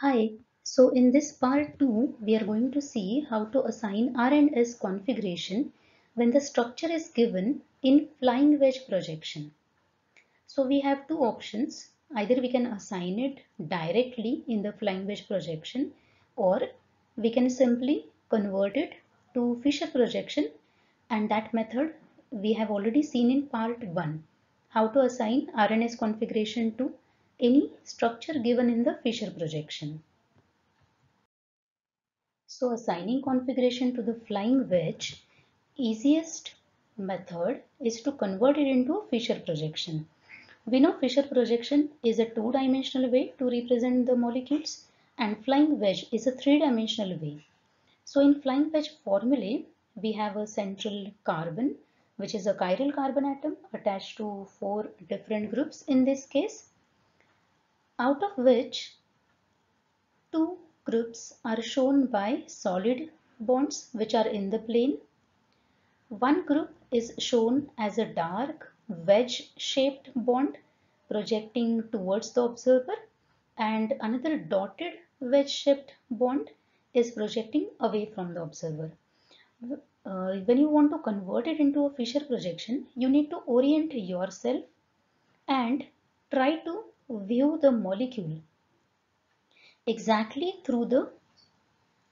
Hi, so in this part 2, we are going to see how to assign R and S configuration when the structure is given in flying wedge projection. So we have two options. Either we can assign it directly in the flying wedge projection, or we can simply convert it to Fisher projection, and that method we have already seen in part 1, how to assign R and S configuration to any structure given in the Fisher projection. So assigning configuration to the flying wedge, easiest method is to convert it into a Fisher projection. We know Fisher projection is a two-dimensional way to represent the molecules, and flying wedge is a three-dimensional way. So in flying wedge formulae, we have a central carbon, which is a chiral carbon atom attached to four different groups in this case, out of which two groups are shown by solid bonds which are in the plane. One group is shown as a dark wedge-shaped bond projecting towards the observer, and another dotted wedge-shaped bond is projecting away from the observer. When you want to convert it into a Fisher projection, you need to orient yourself and try to view the molecule exactly through the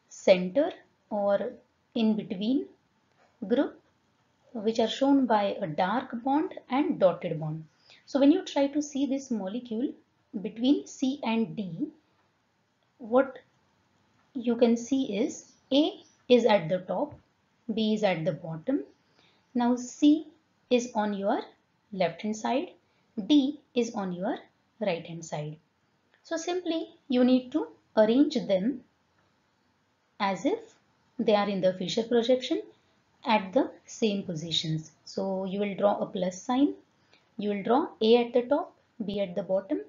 center or in between group, which are shown by a dark bond and dotted bond. So when you try to see this molecule between C and D, what you can see is A is at the top, B is at the bottom. Now C is on your left hand side, D is on your right hand side. So simply you need to arrange them as if they are in the Fisher projection at the same positions. So you will draw a plus sign. You will draw A at the top, B at the bottom,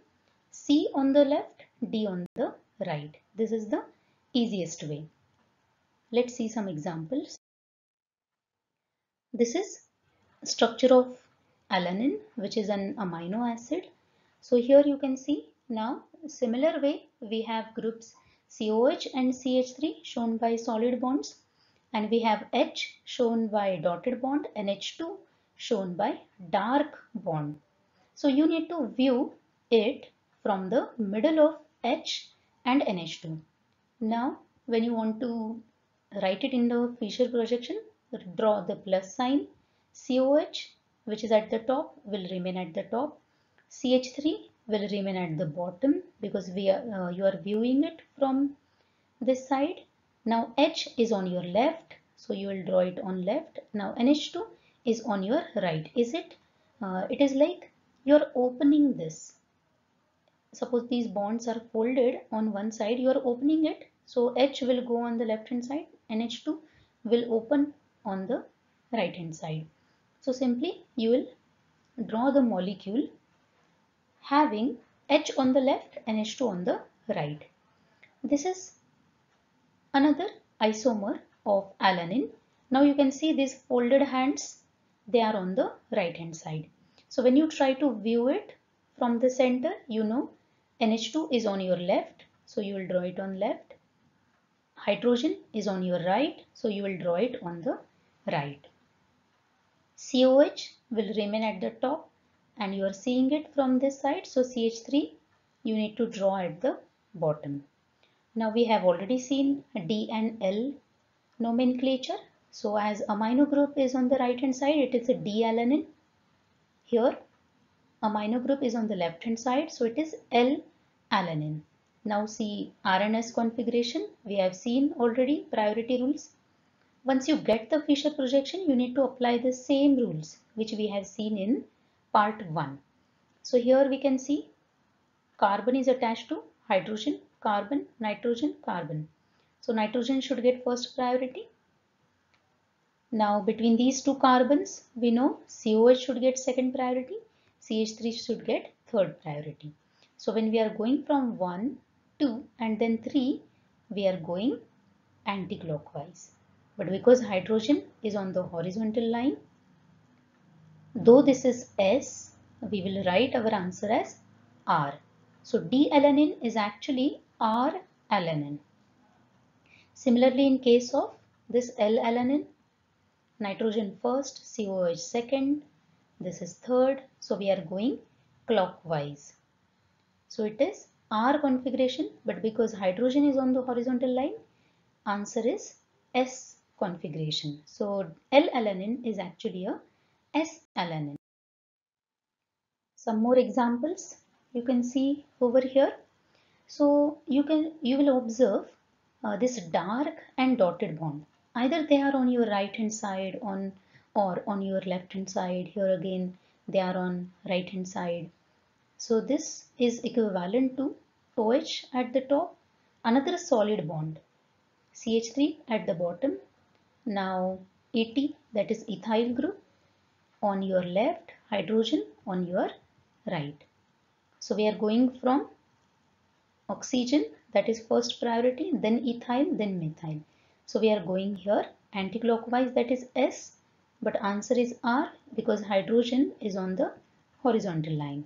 C on the left, D on the right. This is the easiest way. Let's see some examples. This is structure of alanine, which is an amino acid. So here you can see now similar way we have groups COH and CH3 shown by solid bonds, and we have H shown by dotted bond and H2 shown by dark bond. So you need to view it from the middle of H and NH2. Now when you want to write it in the Fisher projection, draw the plus sign. COH, which is at the top, will remain at the top. CH3 will remain at the bottom because you are viewing it from this side. Now H is on your left, so you will draw it on left. Now NH2 is on your right. Is it? It is like you are opening this. Suppose these bonds are folded on one side, you are opening it. So H will go on the left hand side, NH2 will open on the right hand side. So simply you will draw the molecule having H on the left and H2 on the right. This is another isomer of alanine. Now you can see these folded hands, they are on the right hand side. So when you try to view it from the center, you know NH2 is on your left, so you will draw it on left. Hydrogen is on your right, so you will draw it on the right. COH will remain at the top and you are seeing it from this side, so CH3 you need to draw at the bottom. Now we have already seen D and L nomenclature. So as amino group is on the right hand side, it is a D-alanine. Here amino group is on the left hand side, so it is L-alanine. Now see RNS configuration, we have seen already priority rules. Once you get the Fisher projection, you need to apply the same rules which we have seen in part 1. So here we can see carbon is attached to hydrogen, carbon, nitrogen, carbon. So nitrogen should get first priority. Now between these two carbons, we know COH should get second priority, CH3 should get third priority. So when we are going from 1, 2 and then 3, we are going anti-clockwise. But because hydrogen is on the horizontal line, though this is S, we will write our answer as R. So D-alanine is actually R alanine. Similarly, in case of this L-alanine, nitrogen first, COH second, this is third, so we are going clockwise. So it is R configuration, but because hydrogen is on the horizontal line, answer is S configuration. So L-alanine is actually a S-alanine. Some more examples you can see over here. So you will observe this dark and dotted bond. Either they are on your right hand side or on your left hand side. Here again they are on right hand side. So this is equivalent to OH at the top, another solid bond, CH3 at the bottom. Now ET, that is ethyl group, on your left, hydrogen on your right. So we are going from oxygen, that is first priority, then ethyl, then methyl. So we are going here anti-clockwise, that is S, but answer is R because hydrogen is on the horizontal line.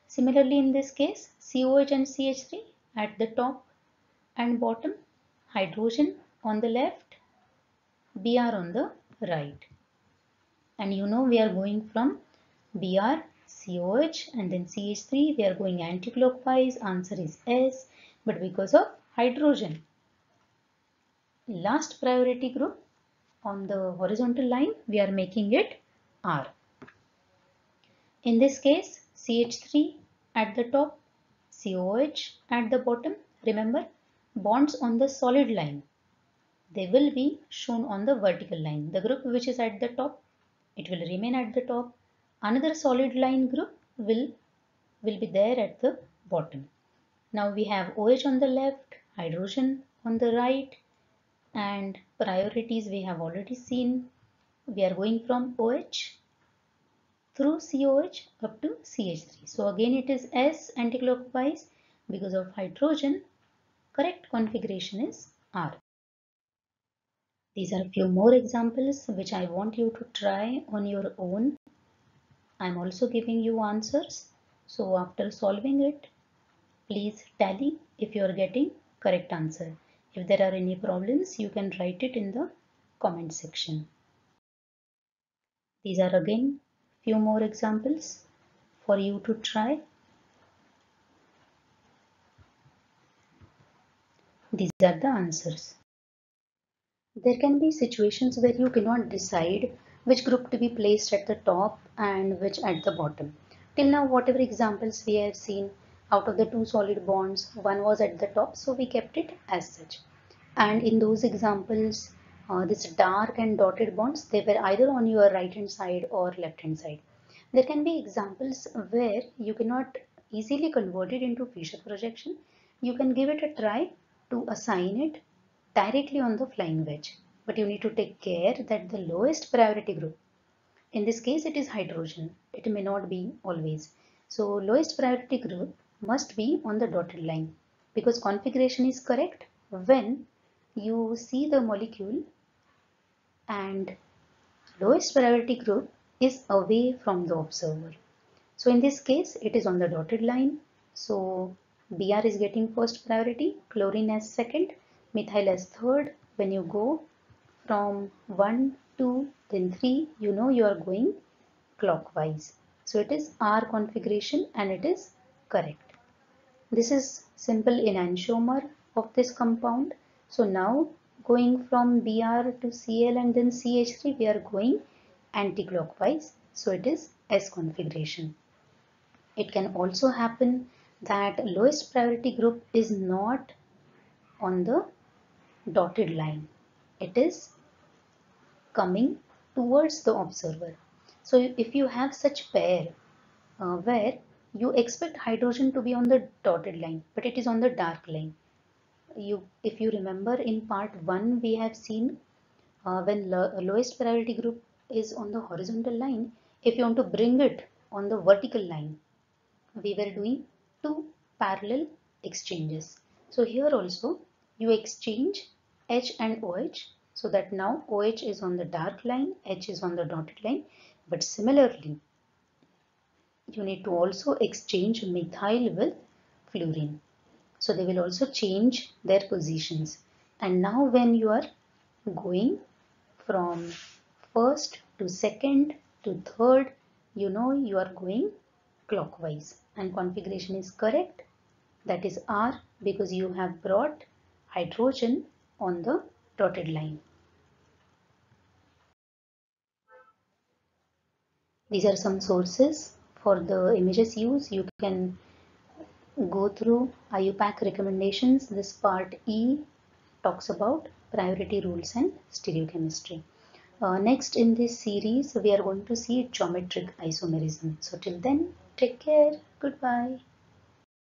Similarly, in this case, COH and CH3 at the top and bottom, hydrogen on the left, Br on the right. And you know we are going from Br, COH and then CH3, we are going anti-clockwise, answer is S, but because of hydrogen, last priority group on the horizontal line, we are making it R. In this case, CH3 at the top, COH at the bottom. Remember, bonds on the solid line, they will be shown on the vertical line. The group which is at the top, it will remain at the top. Another solid line group will be there at the bottom. Now we have OH on the left, hydrogen on the right, and priorities we have already seen. We are going from OH through COH up to CH3. So again it is S anticlockwise because of hydrogen. Correct configuration is R. These are a few more examples which I want you to try on your own. I'm also giving you answers. So after solving it, please tally if you are getting correct answer. If there are any problems, you can write it in the comment section. These are again few more examples for you to try. These are the answers. There can be situations where you cannot decide which group to be placed at the top and which at the bottom. Till now, whatever examples we have seen, out of the two solid bonds, one was at the top, so we kept it as such. And in those examples, this dark and dotted bonds, they were either on your right hand side or left hand side. There can be examples where you cannot easily convert it into Fisher projection. You can give it a try to assign it directly on the flying wedge, but you need to take care that the lowest priority group, in this case it is hydrogen, it may not be always, so lowest priority group must be on the dotted line, because configuration is correct when you see the molecule and lowest priority group is away from the observer. So in this case it is on the dotted line, so Br is getting first priority, chlorine as second, methyl as third. When you go from 1, 2, then 3, you know you are going clockwise. So it is R configuration and it is correct. This is simple enantiomer of this compound. So now going from Br to Cl and then CH3, we are going anti-clockwise. So it is S configuration. It can also happen that lowest priority group is not on the dotted line. It is coming towards the observer. So if you have such pair where you expect hydrogen to be on the dotted line, but it is on the dark line. If you remember in part 1, we have seen when lowest priority group is on the horizontal line, if you want to bring it on the vertical line, we were doing two parallel exchanges. So here also you exchange H and OH, so that now OH is on the dark line, H is on the dotted line, but similarly you need to also exchange methyl with fluorine. So they will also change their positions. And now when you are going from first to second to third, you know you are going clockwise and configuration is correct. That is R, because you have brought hydrogen on the dotted line. These are some sources for the images used. You can go through IUPAC recommendations. This part E talks about priority rules and stereochemistry. Next in this series, we are going to see geometric isomerism. So till then, take care. Goodbye.